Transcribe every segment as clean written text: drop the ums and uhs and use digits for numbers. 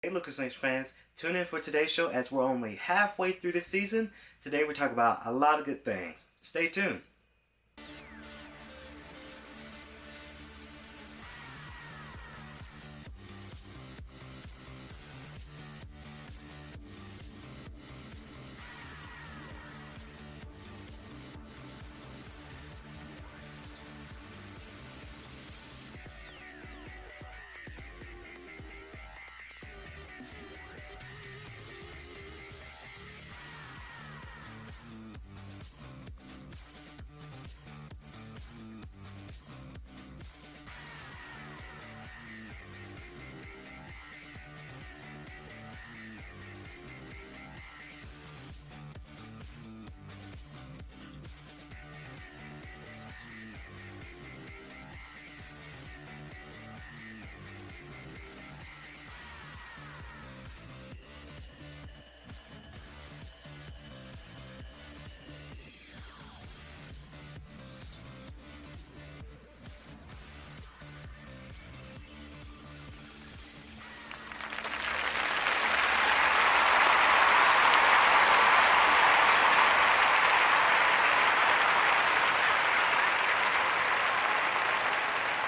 Hey Lucas Nation fans, tune in for today's show as we're only halfway through the season. Today we're talking about a lot of good things. Stay tuned.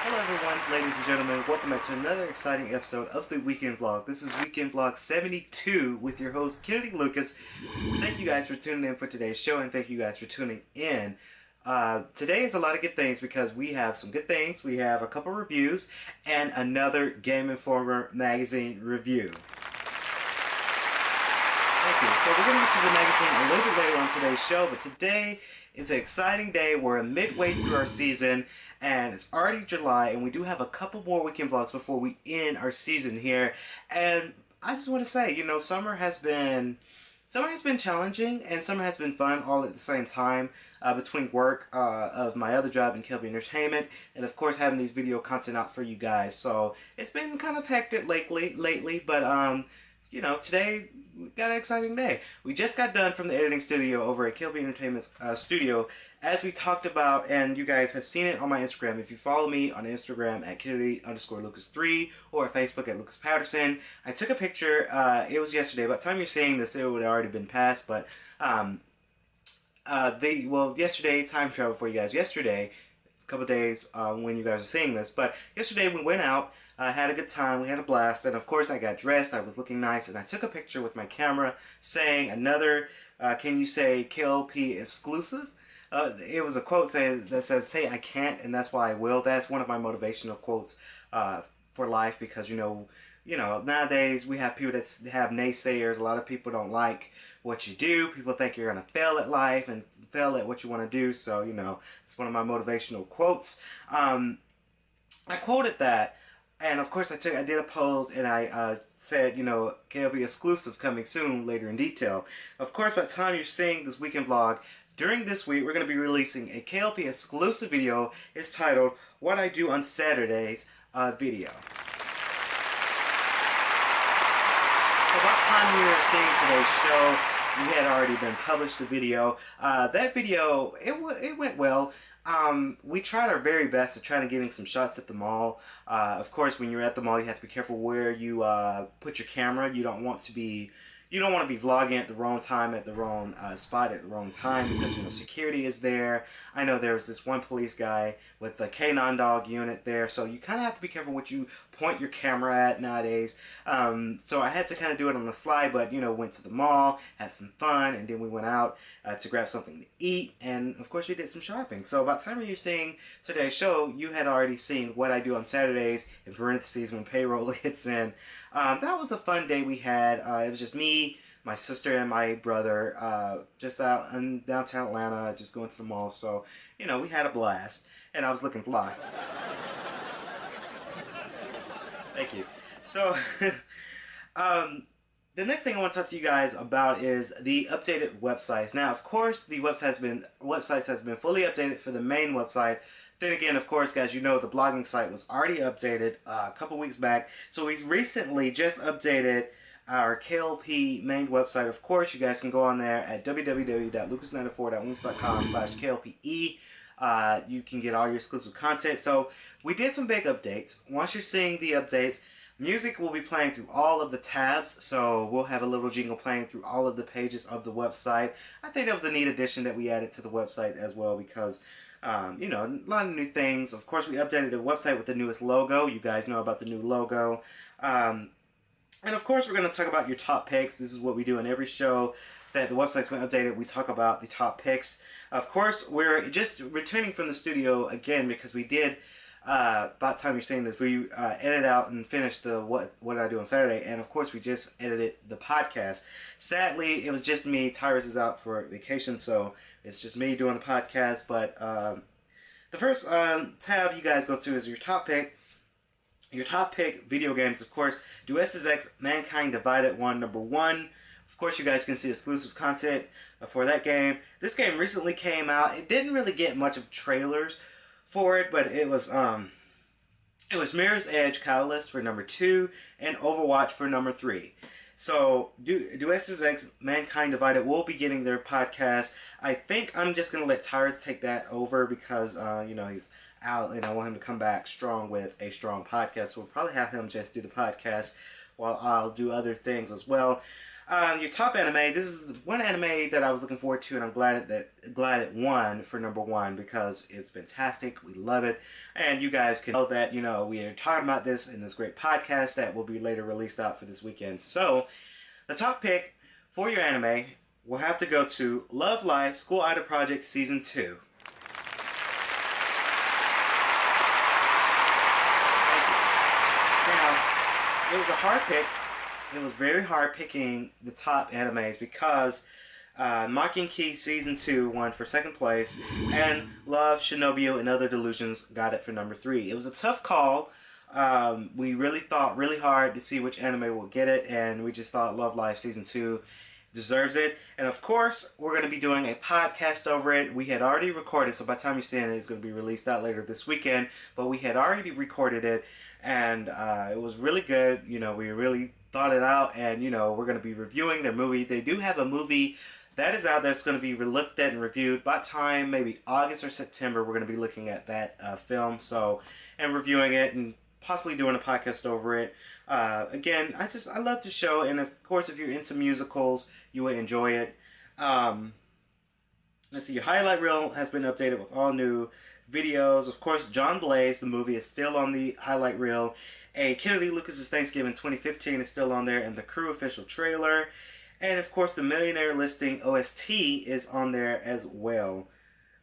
Hello everyone, ladies and gentlemen, welcome back to another exciting episode of the Weekend Vlog. This is Weekend Vlog 72 with your host, Kennedy Lucas. Thank you guys for tuning in for today's show, and thank you guys for tuning in. Today is a lot of good things because we have some good things. We have a couple reviews and another Game Informer magazine review. Thank you. So we're going to get to the magazine a little bit later on today's show, but today is an exciting day. We're midway through our season, and it's already July, and we do have a couple more weekend vlogs before we end our season here. And I just want to say, you know, summer has been challenging, and summer has been fun all at the same time, between work of my other job in K.L.P. Entertainment, and of course having these video content out for you guys. So it's been kind of hectic lately, but you know, today we got an exciting day. We just got done from the editing studio over at K.L.P. Entertainment's studio, as we talked about, and you guys have seen it on my Instagram. If you follow me on Instagram at Kennedy_Lucas3 or at Facebook at Lucas Patterson, I took a picture. It was yesterday. By the time you're seeing this, it would have already been passed, but yesterday, time travel for you guys. Yesterday, a couple days when you guys are seeing this, but yesterday we went out. Had a good time, we had a blast, and of course I got dressed, I was looking nice, and I took a picture with my camera saying another, can you say K.L.P. exclusive? It was a quote that says, say I can't, and that's why I will. That's one of my motivational quotes for life, because you know, nowadays we have people that have naysayers. A lot of people don't like what you do. People think you're going to fail at life and fail at what you want to do, so, you know, it's one of my motivational quotes. I quoted that. And of course, I did a pose, and I said, you know, K.L.P. exclusive coming soon, later in detail. Of course, by the time you're seeing this weekend vlog, during this week, we're going to be releasing a K.L.P. exclusive video. It's titled, What I Do on Saturdays video. So by the time you're seeing today's show, we had already been published the video. That video, it went well. We tried our very best to try to getting some shots at the mall. Of course, when you're at the mall, you have to be careful where you put your camera. You don't want to be vlogging at the wrong time, at the wrong spot at the wrong time, because, you know, security is there. I know there was this one police guy with a K9 dog unit there, so you kind of have to be careful what you point your camera at nowadays. So I had to kind of do it on the slide, but, you know, went to the mall, had some fun, and then we went out to grab something to eat, and of course we did some shopping. So by the time you're seeing today's show, you had already seen what I do on Saturdays, in parentheses, when payroll hits in. That was a fun day we had. It was just me, my sister, and my brother, just out in downtown Atlanta, just going to the mall. So, you know, we had a blast, and I was looking fly. Thank you. So, the next thing I want to talk to you guys about is the updated websites. Now, of course, the websites has been fully updated for the main website. Then again, of course, guys, you know the blogging site was already updated a couple weeks back. So we recently just updated our K.L.P. main website. Of course, you guys can go on there at www.lucas94.wings.com/KLPE. You can get all your exclusive content. So we did some big updates. Once you're seeing the updates, Music will be playing through all of the tabs, so we'll have a little jingle playing through all of the pages of the website. I think that was a neat addition that we added to the website as well because, a lot of new things. Of course, we updated the website with the newest logo. You guys know about the new logo. And of course, we're going to talk about your top picks. This is what we do in every show that the website's been updated. We talk about the top picks. Of course, we're just returning from the studio again because we did, about time you're saying this, we edited out and finished the What Did I Do on Saturday. And of course, we just edited the podcast. Sadly, it was just me. Tyrus is out for vacation, so it's just me doing the podcast. But the first tab you guys go to is your top pick. Your top pick video games, of course, Deus Ex Mankind Divided 1, number 1. Of course, you guys can see exclusive content for that game. This game recently came out. It didn't really get much of trailers for it, but it was Mirror's Edge Catalyst for number 2 and Overwatch for number 3. So, Deus Ex Mankind Divided will be getting their podcast. I think I'm just going to let Tyrus take that over because, he's out and I want him to come back strong with a strong podcast. So we'll probably have him just do the podcast while I'll do other things as well. Your top anime, this is one anime that I was looking forward to and I'm glad it won for number 1 because it's fantastic. We love it. And you guys can know that, we are talking about this in this great podcast that will be later released out for this weekend. So, the top pick for your anime will have to go to Love Life School Idol Project Season 2. It was a hard pick. It was very hard picking the top animes because Mocking Season 2 won for second place and Love, Shinobi, and Other Delusions got it for number 3. It was a tough call. We really thought really hard to see which anime will get it, and we just thought Love Life Season 2 deserves it. And of course, we're going to be doing a podcast over it. We had already recorded, so by the time you're seeing it, it's going to be released out later this weekend. But we had already recorded it, and it was really good. We really thought it out, and we're going to be reviewing their movie. They do have a movie that is out there that's going to be looked at and reviewed. By time maybe August or September, we're going to be looking at that film, and reviewing it and possibly doing a podcast over it. Again, I love the show, and of course, if you're into musicals, you will enjoy it. Let's see, your highlight reel has been updated with all new videos. Of course, John Blaze, the movie, is still on the highlight reel. A Kennedy Lucas's Thanksgiving 2015 is still on there, and the Crew official trailer. And of course, the Millionaire Listing OST is on there as well.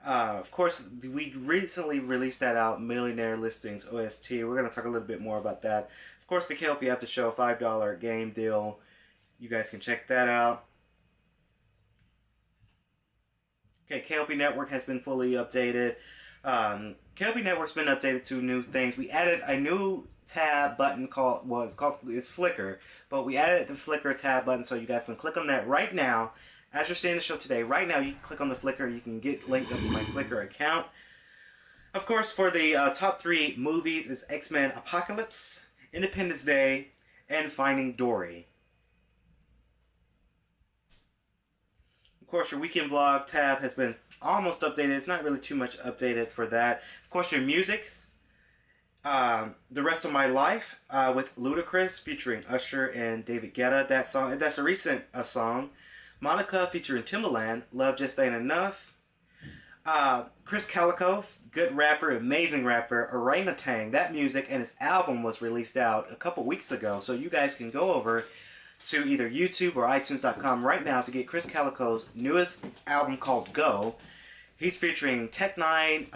Of course, we recently released that out, Millionaire Listings OST. We're going to talk a little bit more about that. Of course, the K.L.P After Show $5 game deal. You guys can check that out. Okay, K.L.P Network has been fully updated. K.L.P Network's been updated to new things. We added a new tab button it's Flickr, but we added the Flickr tab button, so you guys can click on that right now. As you're seeing the show today, right now you can click on the Flickr, you can get linked up to my Flickr account. Of course, for the top 3 movies is X-Men Apocalypse, Independence Day, and Finding Dory. Of course, your weekend vlog tab has been almost updated. It's not really too much updated for that. Of course, your music, The Rest of My Life with Ludacris featuring Usher and David Guetta. That's a recent song. Monica featuring Timbaland, Love Just Ain't Enough. Chris Calico, good rapper, amazing rapper, Orangutan. That music and his album was released out a couple weeks ago, so you guys can go over to either YouTube or iTunes.com right now to get Chris Calico's newest album called Go. He's featuring Tech9,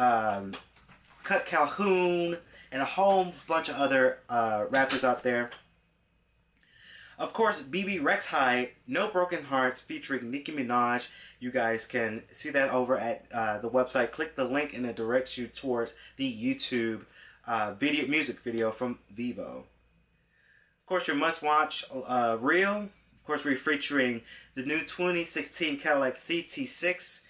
Cut Calhoun, and a whole bunch of other rappers out there. Of course, BB Rexhigh, No Broken Hearts, featuring Nicki Minaj. You guys can see that over at the website. Click the link and it directs you towards the YouTube music video from Vivo. Of course, your must-watch reel. Of course, we're featuring the new 2016 Cadillac CT6.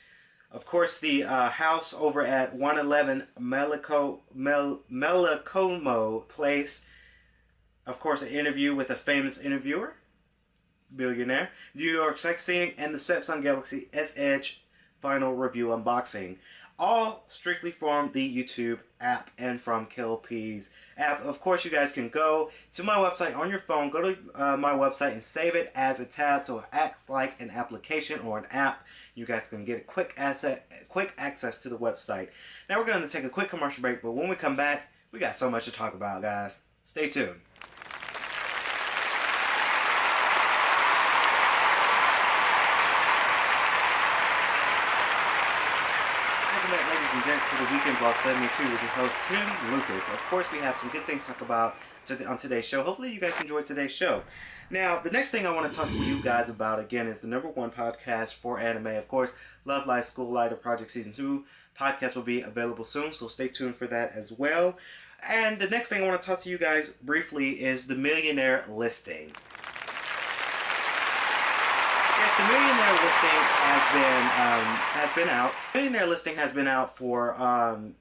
Of course, the house over at 111 Melicomo Place. Of course, an interview with a famous interviewer, billionaire. New York Sightseeing and the Samsung Galaxy S Edge final review unboxing. all strictly from the YouTube app and from K.L.P's app. Of course, you guys can go to my website on your phone, go to my website and save it as a tab so it acts like an application or an app. You guys can get quick access to the website. Now we're going to take a quick commercial break, but when we come back, we got so much to talk about, guys. Stay tuned. Welcome back, ladies and gents, to the Weekend Vlog 72 with your host, Kennedy Lucas. Of course, we have some good things to talk about on today's show. Hopefully, you guys enjoyed today's show. Now, the next thing I want to talk to you guys about, again, is the #1 podcast for anime. Of course, Love Live School Lighter Project Season 2 podcast will be available soon, so stay tuned for that as well. And the next thing I want to talk to you guys briefly is the Millionaire Listing. Yes, the Millionaire Listing has been out. Millionaire Listing has been out for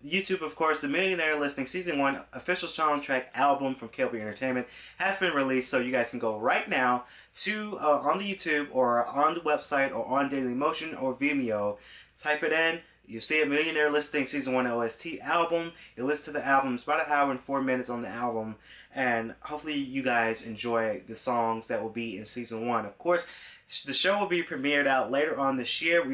YouTube, of course. The Millionaire Listing Season 1 official soundtrack album from K.L.P Entertainment has been released, so you guys can go right now to on the YouTube or on the website or on Dailymotion or Vimeo. Type it in. You see a Millionaire Listing Season 1 OST album. You listen to the album. It's about 1 hour and 4 minutes on the album. And hopefully you guys enjoy the songs that will be in Season 1. Of course, the show will be premiered out later on this year. We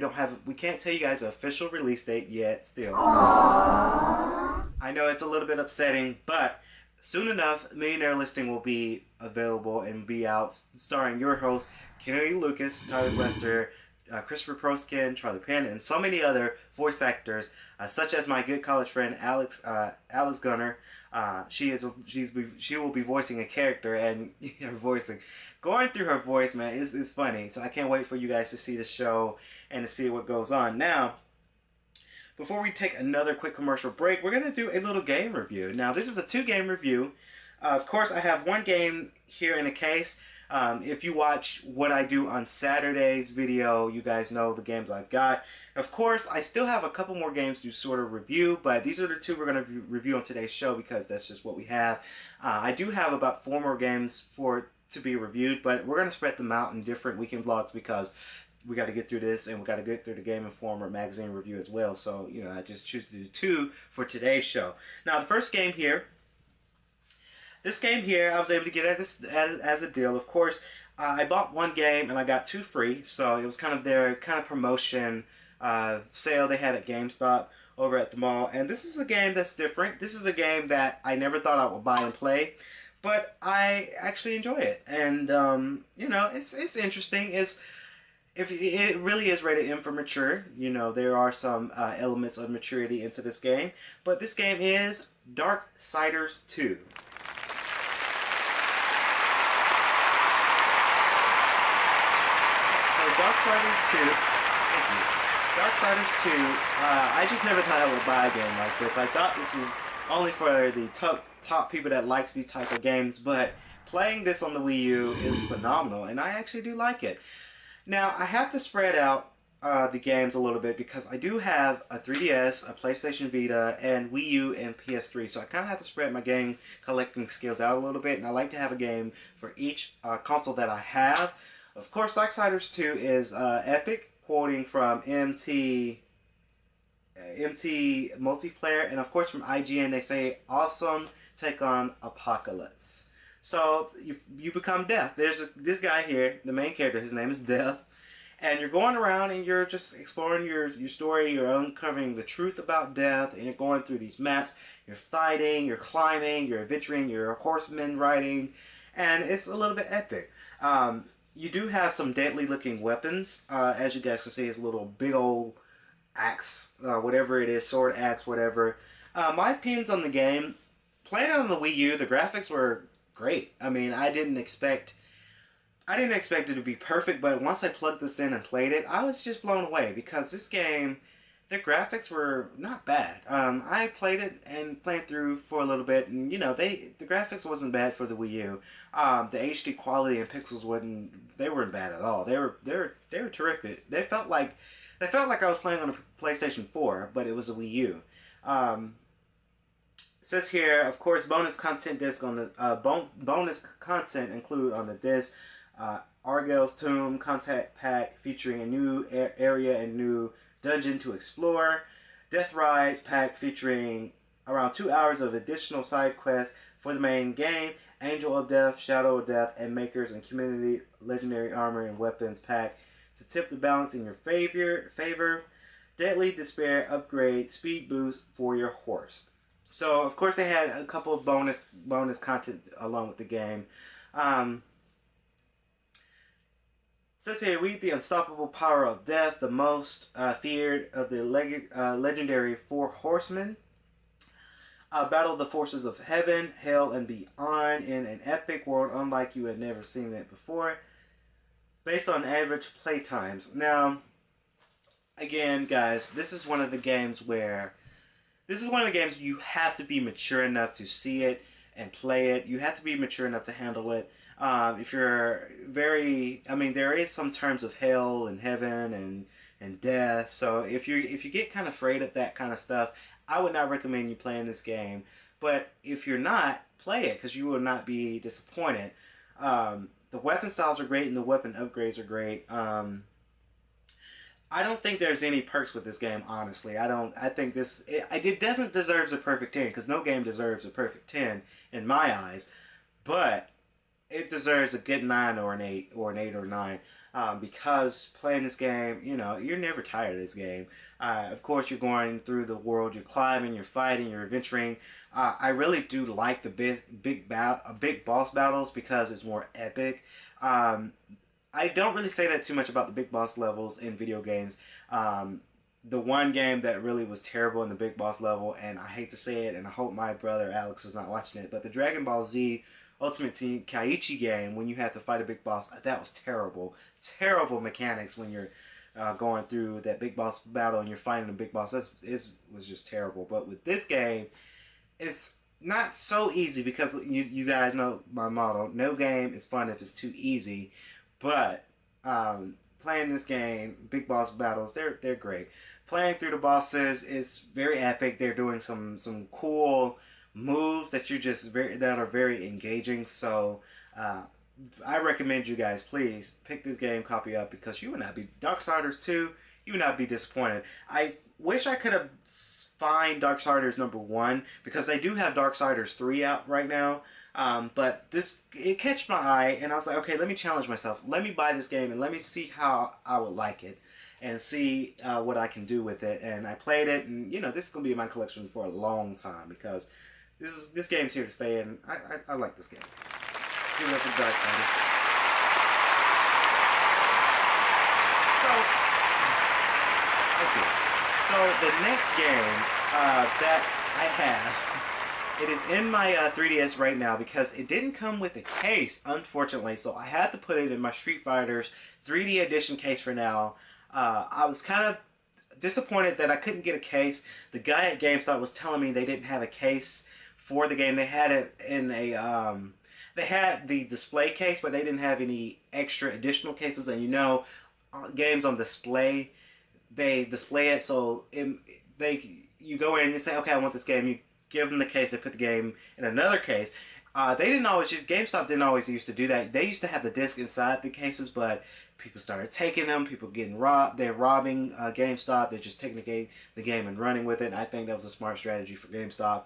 can't tell you guys an official release date yet still. I know it's a little bit upsetting, but soon enough, Millionaire Listing will be available and be out, starring your host, Kennedy Lucas, Tyler Lester, Christopher Proskin, Charlie Penn, and so many other voice actors, such as my good college friend Alice Gunner. She will be voicing a character, and going through her voice, man, is funny. So I can't wait for you guys to see the show and to see what goes on. Now, before we take another quick commercial break, we're gonna do a little game review. Now, this is a 2-game review. Of course, I have one game here in the case. If you watch what I do on Saturday's video, you guys know the games I've got. Of course, I still have a couple more games to sort of review, but these are the 2 we're going to review on today's show because that's just what we have. I do have about 4 more games to be reviewed, but we're going to spread them out in different weekend vlogs because we got to get through this and we got to get through the Game Informer magazine review as well. So, you know, I just choose to do 2 for today's show. Now, the first game here. This game here, I was able to get at this as a deal. Of course, I bought 1 game and I got 2 free, so it was kind of their kind of promotion sale they had at GameStop over at the mall. And this is a game that's different. This is a game that I never thought I would buy and play, but I actually enjoy it. And you know, it's interesting. It really is rated M for mature. You know, there are some elements of maturity into this game, but this game is Darksiders 2. Darksiders 2, thank you. Darksiders 2, I just never thought I would buy a game like this. I thought this was only for the top people that likes these type of games, but playing this on the Wii U is phenomenal, and I actually do like it. Now, I have to spread out the games a little bit because I do have a 3DS, a PlayStation Vita, and Wii U and PS3, so I kind of have to spread my game collecting skills out a little bit, and I like to have a game for each console that I have. Of course, Darksiders 2 is epic, quoting from MT Multiplayer, and of course from IGN they say, awesome take on Apocalypse. So you become Death. There's this guy here, the main character, his name is Death, and you're going around and you're just exploring your story, you're uncovering the truth about Death, and you're going through these maps, you're fighting, you're climbing, you're adventuring, you're horseman riding, and it's a little bit epic. You do have some deadly looking weapons. As you guys can see, it's a little big old axe, whatever it is, sword, axe, whatever. My opinions on the game, playing it on the Wii U, the graphics were great. I mean, I didn't expect it to be perfect, but once I plugged this in and played it, I was just blown away because this game, the graphics were not bad. I played it and played through for a little bit, and you know, the graphics wasn't bad for the Wii U. The HD quality and pixels weren't bad at all. They were terrific. They felt like I was playing on a PlayStation 4, but it was a Wii U. It says here, of course, bonus content disc on the bonus content included on the disc. Argyle's Tomb contact pack featuring a new area and new dungeon to explore. Death Rides pack featuring around 2 hours of additional side quests for the main game. Angel of Death, Shadow of Death, and Makers and Community Legendary Armor and Weapons pack to tip the balance in your favor. Deadly Despair upgrade speed boost for your horse. So of course they had a couple of bonus content along with the game. Says here, read the unstoppable power of death, the most feared of the legendary four horsemen. Battle the forces of heaven, hell, and beyond in an epic world unlike you had never seen it before. Based on average play times. Now, again, guys, this is one of the games you have to be mature enough to see it and play it. You have to be mature enough to handle it. If you're there is some terms of hell and heaven and death. So if you get kind of afraid of that kind of stuff, I would not recommend you playing this game. But if you're not, play it because you will not be disappointed. The weapon styles are great and the weapon upgrades are great. I don't think there's any perks with this game, honestly. I think it doesn't deserve a perfect 10 because no game deserves a perfect 10 in my eyes. But it deserves a good 9 or an 8 or an 8 or 9 because playing this game, you're never tired of this game. Of course, you're going through the world, you're climbing, you're fighting, you're adventuring. I really do like the big boss battles because it's more epic. I don't really say that too much about the big boss levels in video games. The one game that really was terrible in the big boss level, and I hate to say it, and I hope my brother Alex is not watching it, but the Dragon Ball Z Ultimate Team Kaiichi game, when you have to fight a big boss, that was terrible. Terrible mechanics when you're going through that big boss battle and you're fighting a big boss. It was just terrible. But with this game, it's not so easy because you guys know my motto, no game is fun if it's too easy. But playing this game, big boss battles, they're great. Playing through the bosses is very epic. They're doing some cool moves that are very engaging. So I recommend you guys please pick this game, copy up because you would not be Darksiders 2. You would not be disappointed. I wish I could have find Darksiders #1 because they do have Darksiders 3 out right now. But it catched my eye, and I was like, okay, let me challenge myself. Let me buy this game, and let me see how I would like it, and see what I can do with it. And I played it, and this is gonna be in my collection for a long time because this game's here to stay, and I like this game. Give it up for Darksiders. So, thank you. So the next game that I have. It is in my 3DS right now because it didn't come with a case, unfortunately, so I had to put it in my Street Fighter's 3D edition case for now. I was kind of disappointed that I couldn't get a case. The guy at GameStop was telling me they didn't have a case for the game. They had it in a, they had the display case, but they didn't have any extra additional cases, and games on display, they display it, so you go in and say, okay, I want this game, you give them the case, they put the game in another case. GameStop didn't always used to do that. They used to have the disc inside the cases, but people started taking them, people getting robbed, they're robbing GameStop, they're just taking the game and running with it, and I think that was a smart strategy for GameStop.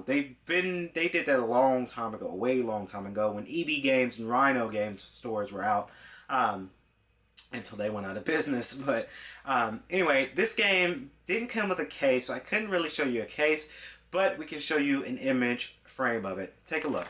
They did that a long time ago, a way long time ago, when EB Games and Rhino Games stores were out, until they went out of business. But anyway, this game didn't come with a case, so I couldn't really show you a case, but we can show you an image frame of it. Take a look.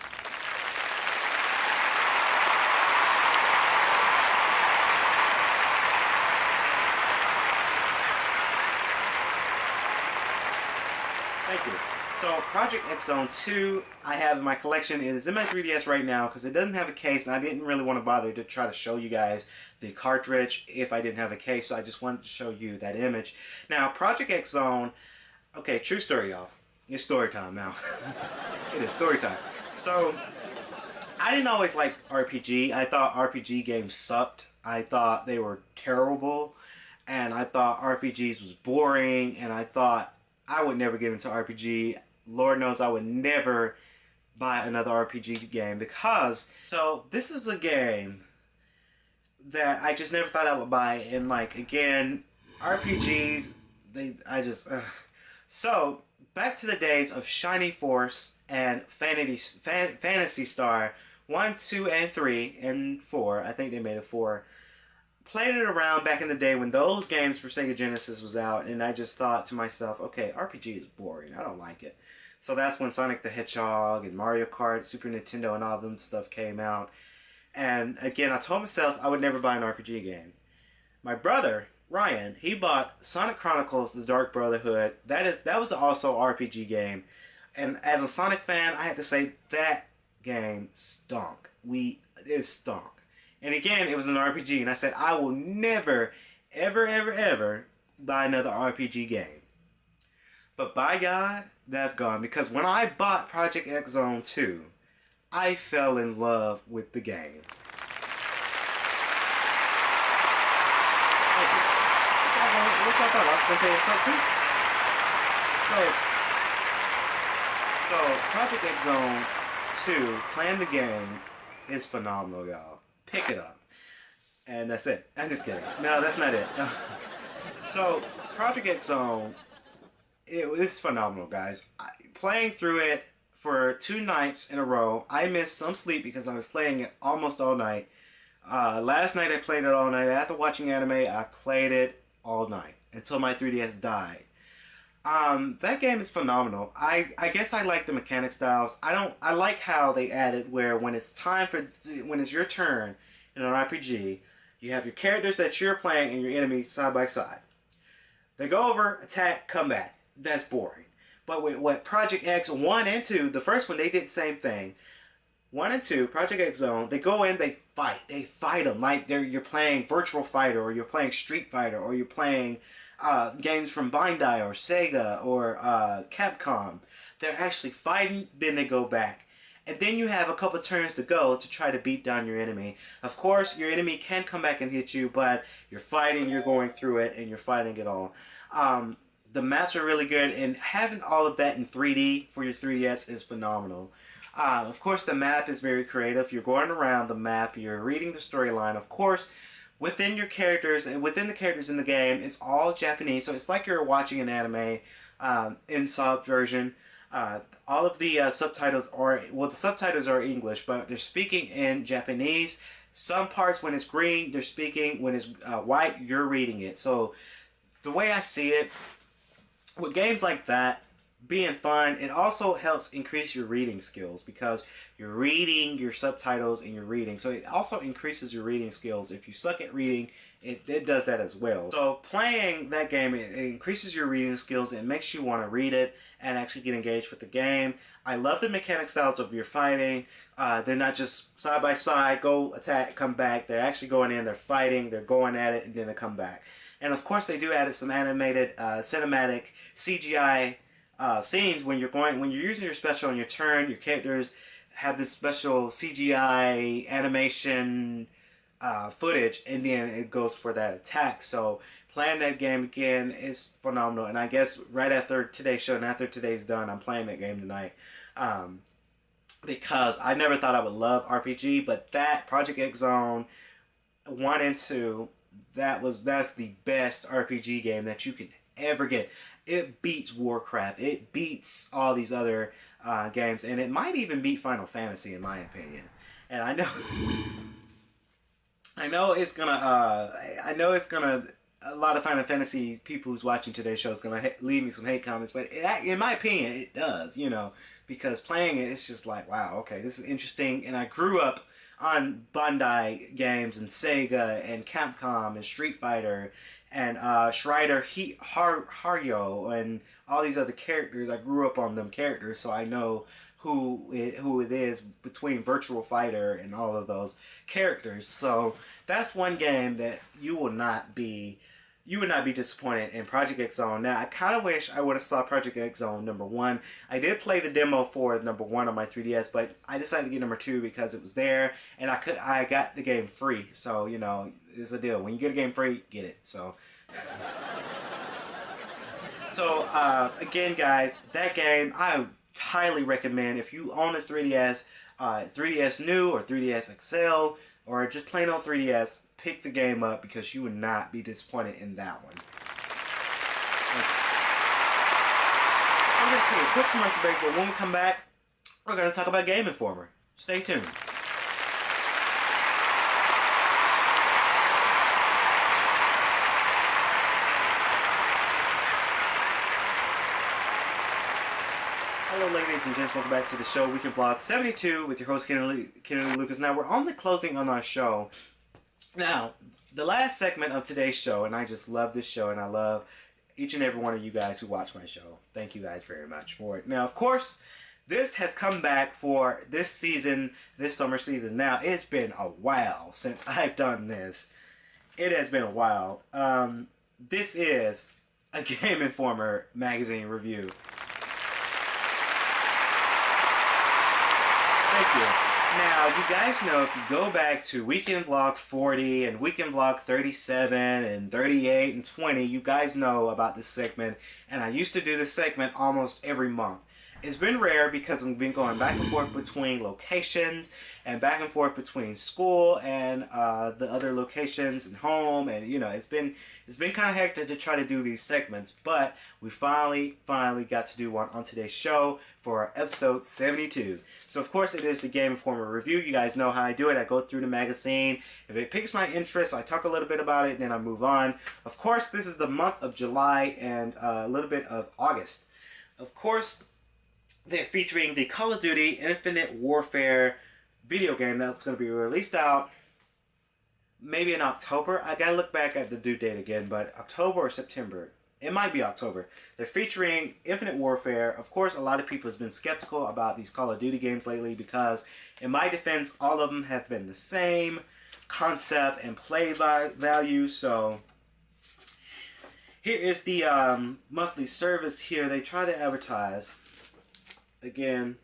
Thank you. So Project X Zone 2 I have in my collection. It is in my 3DS right now because it doesn't have a case, and I didn't really want to bother to try to show you guys the cartridge if I didn't have a case, so I just wanted to show you that image. Now, Project X Zone, okay, true story, y'all. It's story time now. It is story time. So, I didn't always like RPG. I thought RPG games sucked. I thought they were terrible. And I thought RPGs was boring. And I thought I would never get into RPG. Lord knows I would never buy another RPG game because... So, this is a game that I just never thought I would buy. And, like, again, RPGs... So, back to the days of Shiny Force and Fantasy Star 1, 2, and 3, and 4. I think they made it 4. Played it around back in the day when those games for Sega Genesis was out, and I just thought to myself, okay, RPG is boring. I don't like it. So that's when Sonic the Hedgehog and Mario Kart, Super Nintendo, and all them stuff came out. And again, I told myself I would never buy an RPG game. My brother, Ryan, he bought Sonic Chronicles: The Dark Brotherhood. That was also an RPG game. And as a Sonic fan, I had to say that game stunk. It stunk. And again, it was an RPG, and I said I will never, ever, ever, ever buy another RPG game. But by God, that's gone, because when I bought Project X Zone 2, I fell in love with the game. Thank you. What y'all thought? I was gonna say it's like too. So Project X Zone 2, playing the game is phenomenal, y'all. Pick it up. And that's it. I'm just kidding. No, that's not it. So Project X Zone, it's phenomenal, guys. Playing through it for 2 nights in a row. I missed some sleep because I was playing it almost all night. Last night I played it all night. After watching anime, I played it all night until my 3DS died. That game is phenomenal. I guess I like the mechanic styles. I like how they added where when it's your turn in an RPG, you have your characters that you're playing and your enemies side by side. They go over, attack, come back. That's boring. But with what Project X 1 and 2, the first one, they did the same thing. 1 and 2, Project X Zone, they go in, they fight. They fight them like you're playing Virtual Fighter, or you're playing Street Fighter, or you're playing games from Bandai or Sega or Capcom. They're actually fighting, then they go back. And then you have a couple turns to go to try to beat down your enemy. Of course, your enemy can come back and hit you, but you're fighting, you're going through it, and you're fighting it all. The maps are really good, and having all of that in 3D for your 3DS is phenomenal. Of course, the map is very creative. You're going around the map, you're reading the storyline. Of course, within your characters and within the characters in the game, it's all Japanese, so it's like you're watching an anime in sub version. All of the subtitles the subtitles are English, but they're speaking in Japanese. Some parts, when it's green, they're speaking. When it's white, you're reading it. So the way I see it, with games like that being fun, it also helps increase your reading skills because you're reading your subtitles and you're reading. So it also increases your reading skills. If you suck at reading, it does that as well. So playing that game, it increases your reading skills. It makes you want to read it and actually get engaged with the game. I love the mechanic styles of your fighting. They're not just side by side, go attack, come back. They're actually going in, they're fighting, they're going at it, and then they come back. And of course they do add some animated cinematic CGI scenes when you're using your special on your turn. Your characters have this special CGI animation footage, and then it goes for that attack. So playing that game again is phenomenal. And I guess right after today's show and after today's done, I'm playing that game tonight. Because I never thought I would love RPG, but that Project X Zone 1 and 2, that's the best RPG game that you can ever get. It beats Warcraft. It beats all these other games, and it might even beat Final Fantasy in my opinion. And I know it's gonna. A lot of Final Fantasy people who's watching today's show is gonna leave me some hate comments, but in my opinion, it does. Because playing it, it's just like, wow, okay, this is interesting. And I grew up on Bandai games and Sega and Capcom and Street Fighter and Shredder Haruo and all these other characters. I grew up on them characters, so I know who it is between Virtual Fighter and all of those characters. So that's one game that you would not be disappointed in Project X Zone. Now, I kind of wish I would have saw Project X Zone number 1. I did play the demo for number 1 on my 3DS, but I decided to get number 2 because it was there, and I got the game free. So, it's a deal. When you get a game free, get it. So, again, guys, that game, I highly recommend if you own a 3DS, 3DS New or 3DS XL, or just plain old 3DS, pick the game up because you would not be disappointed in that one. So I'm going to take a quick commercial break, but when we come back, we're going to talk about Game Informer. Stay tuned. Hello ladies and gents, welcome back to the show, Weekend Vlog 72 with your host Kennedy Lucas. Now we're on the closing on our show. Now, the last segment of today's show, and I just love this show and I love each and every one of you guys who watch my show. Thank you guys very much for it. Now, of course, this has come back for this season, this summer season. Now, it's been a while since I've done this. It has been a while. This is a Game Informer magazine review. Thank you. Now, you guys know if you go back to Weekend Vlog 40 and Weekend Vlog 37 and 38 and 20, you guys know about this segment. And I used to do this segment almost every month. It's been rare because we've been going back and forth between locations and back and forth between school and the other locations and home, and you know it's been kind of hectic to try to do these segments, but we finally got to do one on today's show for episode 72. So of course it is the Game Informer review. You guys know how I do it. I go through the magazine. If it piques my interest, I talk a little bit about it, and then I move on. Of course, this is the month of July and a little bit of August. Of course, they're featuring the Call of Duty Infinite Warfare video game that's going to be released out maybe in October. I gotta look back at the due date again, but October or September. It might be October. They're featuring Infinite Warfare. Of course, a lot of people have been skeptical about these Call of Duty games lately because, in my defense, all of them have been the same concept and play value. So here is the monthly service here. They try to advertise. Again,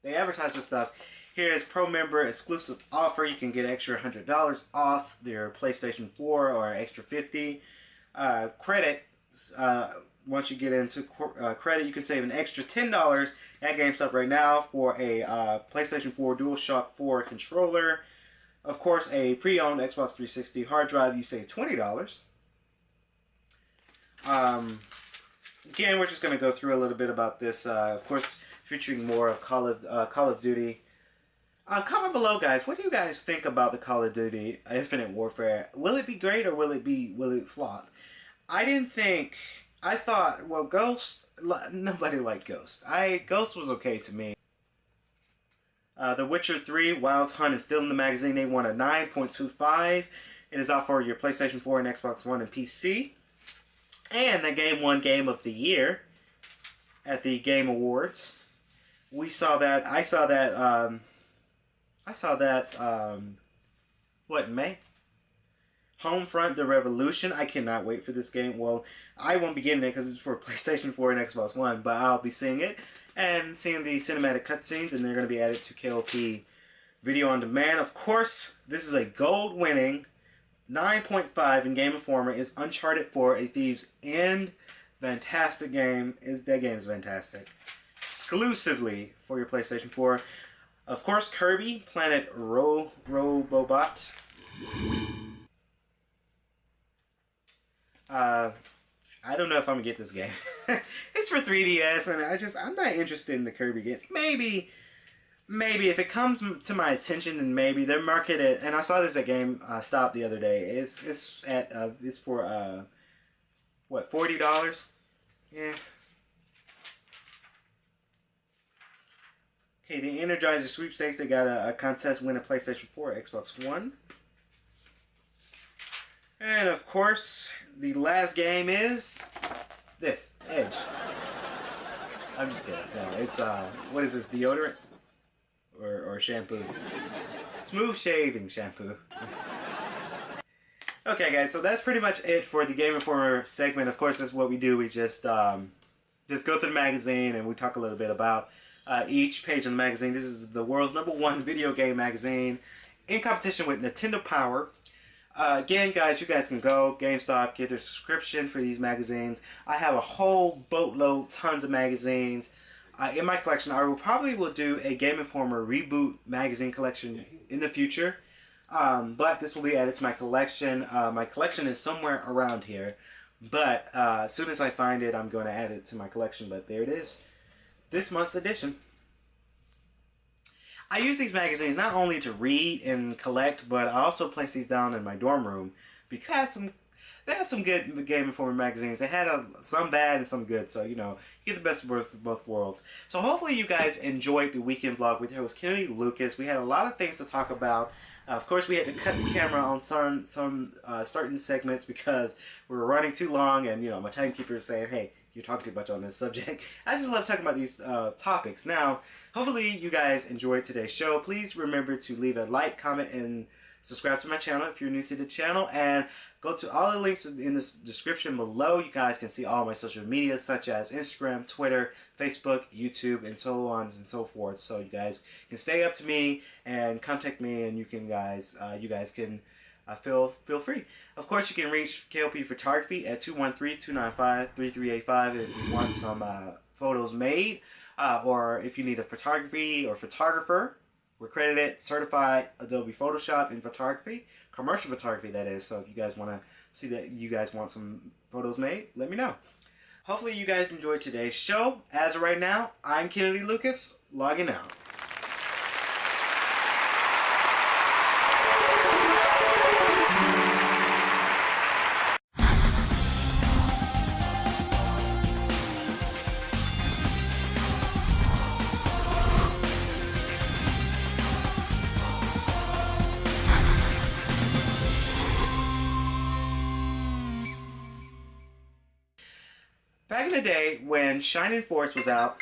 they advertise this stuff. Here is pro member exclusive offer. You can get extra $100 off their PlayStation 4 or extra $50. Credit, once you get into credit, you can save an extra $10 at GameStop right now for a PlayStation 4 DualShock 4 controller. Of course, a pre-owned Xbox 360 hard drive, you save $20. Again, we're just going to go through a little bit about this. Of course, featuring more of Call of Duty. Comment below, guys. What do you guys think about the Call of Duty Infinite Warfare? Will it be great or will it flop? I thought, well, Ghost. Nobody liked Ghost. Ghost was okay to me. The Witcher 3 Wild Hunt is still in the magazine. They won a 9.25. It is out for your PlayStation 4 and Xbox One and PC. And the game won Game of the Year at the Game Awards. I saw that, what, in May? Homefront The Revolution. I cannot wait for this game. Well, I won't be getting it because it's for PlayStation 4 and Xbox One, but I'll be seeing it and seeing the cinematic cutscenes, and they're going to be added to K.L.P. Video on Demand. Of course, this is a gold-winning 9.5 in Game Informer. Is Uncharted 4 a Thief's End. Fantastic game. That game is fantastic. Exclusively for your PlayStation 4. Of course, Kirby Planet Robobot. I don't know if I'm gonna get this game. It's for 3DS, and I'm not interested in the Kirby games. Maybe if it comes to my attention, and maybe they're marketed. And I saw this at GameStop the other day. It's for what, $40? Yeah. Okay, the Energizer Sweepstakes. They got a contest win a PlayStation 4, Xbox One. And of course, the last game is this, Edge. I'm just kidding. No, it's what is this, deodorant? Or shampoo? Smooth shaving shampoo. Okay, guys, so that's pretty much it for the Game Informer segment. Of course, that's what we do. We just go through the magazine and we talk a little bit about each page of the magazine. This is the world's #1 video game magazine in competition with Nintendo Power. Again, guys, you guys can go GameStop, get a subscription for these magazines. I have a whole boatload, tons of magazines in my collection. I probably will do a Game Informer reboot magazine collection in the future, but this will be added to my collection. My collection is somewhere around here. But as soon as I find it, I'm going to add it to my collection. But there it is. This month's edition. I use these magazines not only to read and collect, but I also place these down in my dorm room because they had some good Game Informer magazines. They had some bad and some good, so you know, you get the best of both worlds. So hopefully you guys enjoyed the weekend vlog with your host Kennedy Lucas. We had a lot of things to talk about. Of course, we had to cut the camera on some certain segments because we were running too long, and you know, my timekeeper is saying, "Hey, you're talking too much on this subject." I just love talking about these topics. Now, hopefully you guys enjoyed today's show. Please remember to leave a like, comment, and subscribe to my channel if you're new to the channel, and go to all the links in the description below. You guys can see all my social media such as Instagram, Twitter, Facebook, YouTube, and so on and so forth. So you guys can stay up to me and contact me, and you guys can feel free. Of course, you can reach K.L.P Photography at 213-295-3385 if you want some photos made, or if you need a photography or photographer. We're credited, certified Adobe Photoshop in photography, commercial photography that is. So if you guys want to see that you guys want some photos made, let me know. Hopefully you guys enjoyed today's show. As of right now, I'm Kennedy Lucas, logging out. Back in the day when Shining Force was out,